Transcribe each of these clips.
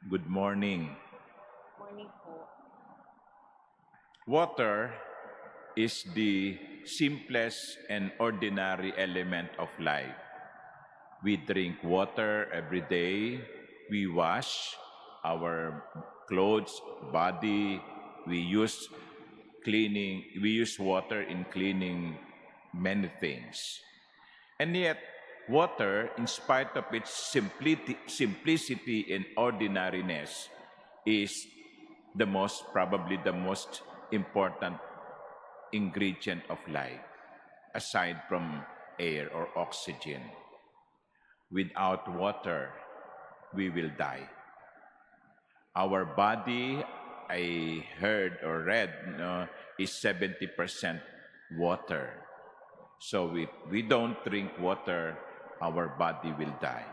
Good morning. Morning po. Water is the simplest and ordinary element of life. We drink water every day. We wash our clothes, body. We use water in cleaning many things. And yet, water, in spite of its simplicity and ordinariness, is probably the most important ingredient of life, aside from air or oxygen. Without water, we will die. Our body, I heard or read, is 70% water. So if we don't drink water, our body will die.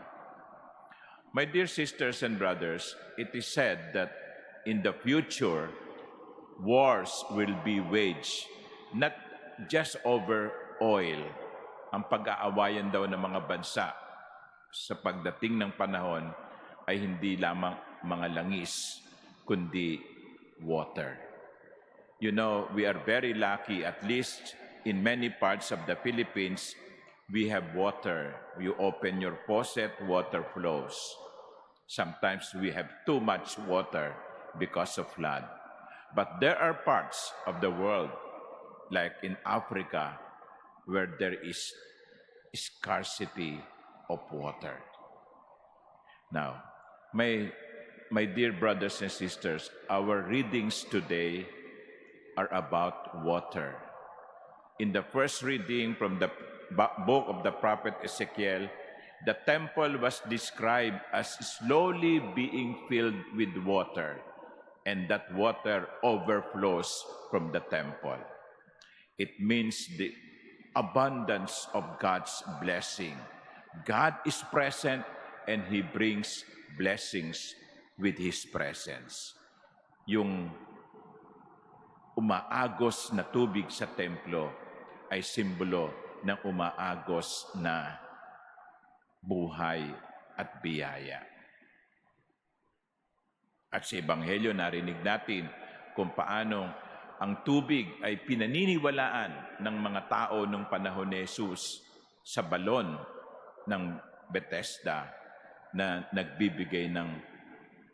My dear sisters and brothers, it is said that in the future, wars will be waged, not just over oil. Ang pag-aawayan daw ng mga bansa sa pagdating ng panahon ay hindi lamang mga langis, kundi water. You know, we are very lucky, at least in many parts of the Philippines, we have water. You open your faucet, water flows. Sometimes we have too much water because of flood. But there are parts of the world, like in Africa, where there is scarcity of water. Now, my dear brothers and sisters, our readings today are about water. In the first reading from the book of the prophet Ezekiel, the temple was described as slowly being filled with water, and that water overflows from the temple. It means the abundance of God's blessing. God is present and He brings blessings with His presence. Yung umaagos na tubig sa templo ay simbolo ng umaagos na buhay at biyaya. At sa Ebanghelyo, narinig natin kung paano ang tubig ay pinaniniwalaan ng mga tao nung panahon ni Jesus sa balon ng Bethesda na nagbibigay ng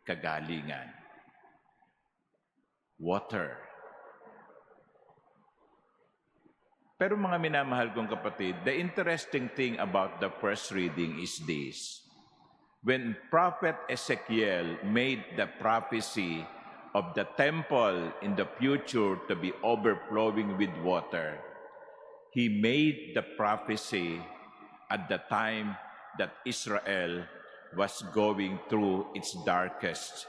kagalingan. Water. Pero mga minamahal kong kapatid, the interesting thing about the first reading is this. When Prophet Ezekiel made the prophecy of the temple in the future to be overflowing with water, he made the prophecy at the time that Israel was going through its darkest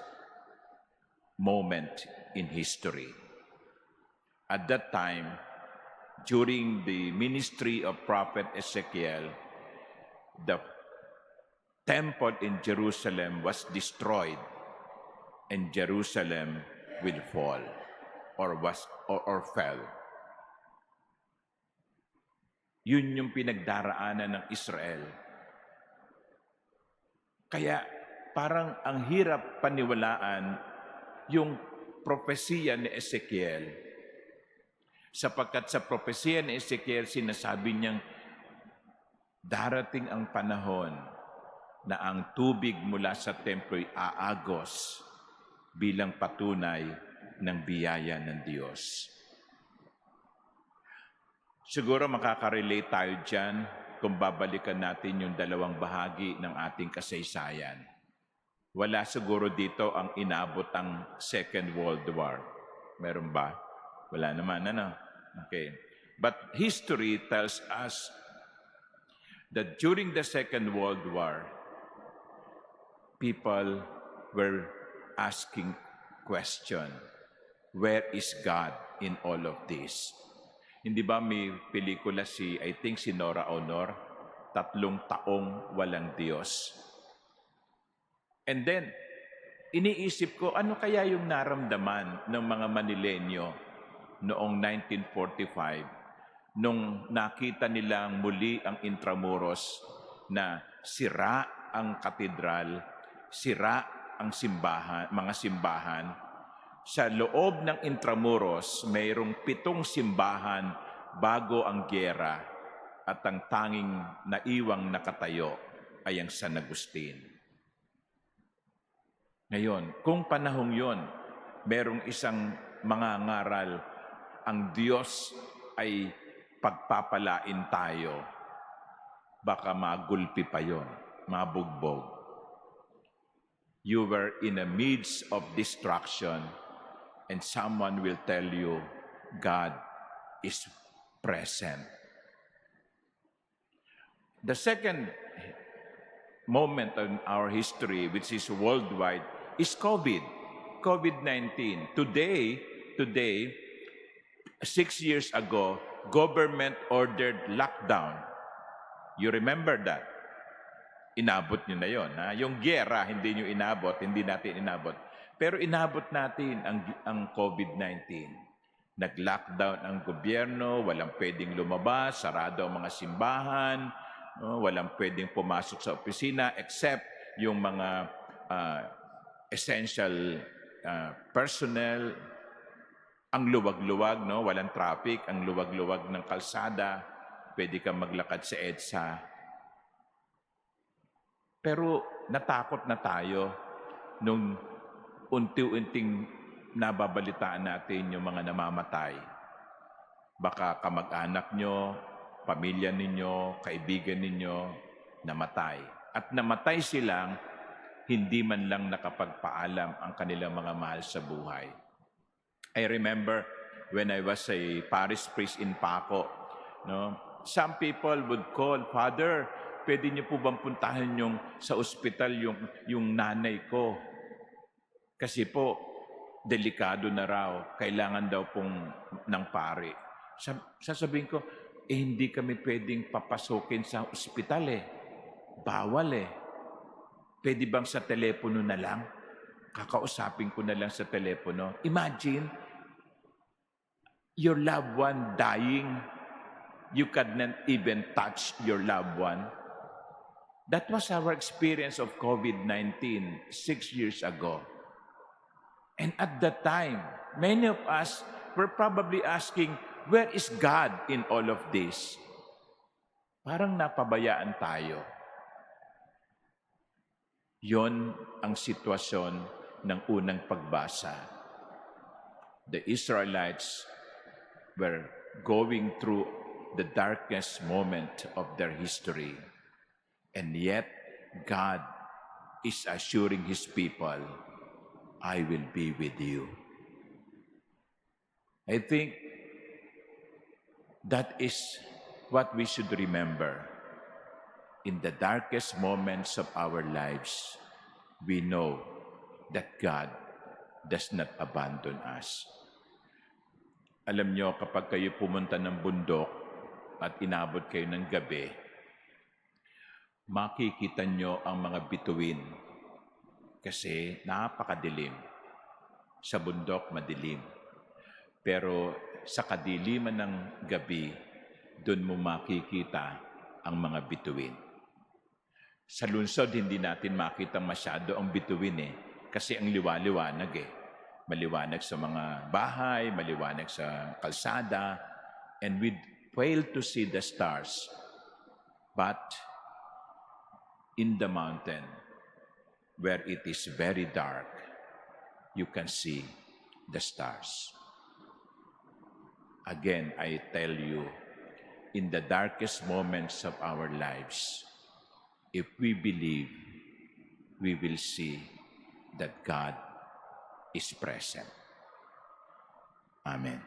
moment in history. At that time, during the ministry of Prophet Ezekiel, the temple in Jerusalem was destroyed, and Jerusalem will fall or fell. Yun yung pinagdaraanan ng Israel. Kaya parang ang hirap paniwalaan yung propesiya ni Ezekiel. Sapagkat sa propesiya ni Ezekiel, sinasabi niyang darating ang panahon na ang tubig mula sa templo'y aagos bilang patunay ng biyaya ng Diyos. Siguro makakarelate tayo dyan kung babalikan natin yung dalawang bahagi ng ating kasaysayan. Wala siguro dito ang inabot ang Second World War. Meron ba? Wala naman, ano? Okay. But history tells us that during the Second World War, people were asking question, where is God in all of this? Hindi ba may pelikula I think si Nora Honor, 3 taong walang Diyos. And then, iniisip ko, ano kaya yung naramdaman ng mga Manilenyo noong 1945 nung nakita nilang muli ang Intramuros na sira ang katedral, sira ang simbahan, mga simbahan. Sa loob ng Intramuros, mayroong 7 simbahan bago ang gyera at ang tanging naiwang nakatayo ay ang San Agustin. Ngayon, kung panahong yon, merong isang mangangaral, ang Diyos ay pagpapalain tayo, baka magulpi pa yon, mabugbog. You were in the midst of destruction and someone will tell you, God is present. The second moment in our history, which is worldwide, is COVID-19. Today, 6 years ago, government ordered lockdown. You remember that? Inabot nyo na yon. Yung gyera, hindi nyo inabot, hindi natin inabot. Pero inabot natin ang COVID-19. Nag-lockdown ang gobyerno, walang pwedeng lumabas, sarado ang mga simbahan, walang pwedeng pumasok sa opisina except yung mga essential personnel. Ang luwag-luwag, walang traffic, ang luwag-luwag ng kalsada, pwede kang maglakad sa EDSA. Pero natakot na tayo nung unti-unting nababalitaan natin yung mga namamatay. Baka kamag-anak nyo, pamilya ninyo, kaibigan ninyo, namatay. At namatay silang hindi man lang nakapagpaalam ang kanilang mga mahal sa buhay. I remember when I was a parish priest in Paco, some people would call, Father, pwede niyo po bang puntahan sa ospital yung nanay ko? Kasi po, delikado na raw. Kailangan daw pong ng pari. Sasabihin ko, hindi kami pwedeng papasukin sa ospital Bawal Pwede bang sa telepono na lang? Kakausapin ko na lang sa telepono. Imagine, your loved one dying. You cannot even touch your loved one. That was our experience of COVID-19 6 years ago. And at that time, many of us were probably asking, where is God in all of this? Parang napabayaan tayo. Yon ang sitwasyon ng unang pagbasa. The Israelites were going through the darkest moment of their history. And yet, God is assuring His people, I will be with you. I think that is what we should remember. In the darkest moments of our lives, we know that God does not abandon us. Alam nyo, kapag kayo pumunta ng bundok at inabot kayo ng gabi, makikita nyo ang mga bituin kasi napakadilim. Sa bundok, madilim. Pero sa kadiliman ng gabi, doon mo makikita ang mga bituin. Sa lungsod, hindi natin makita masyado ang bituin kasi ang liwa-liwanag Maliwanag sa mga bahay, maliwanag sa kalsada, and we fail to see the stars. But in the mountain, where it is very dark, you can see the stars. Again, I tell you, in the darkest moments of our lives, if we believe, we will see that God is present. Amen.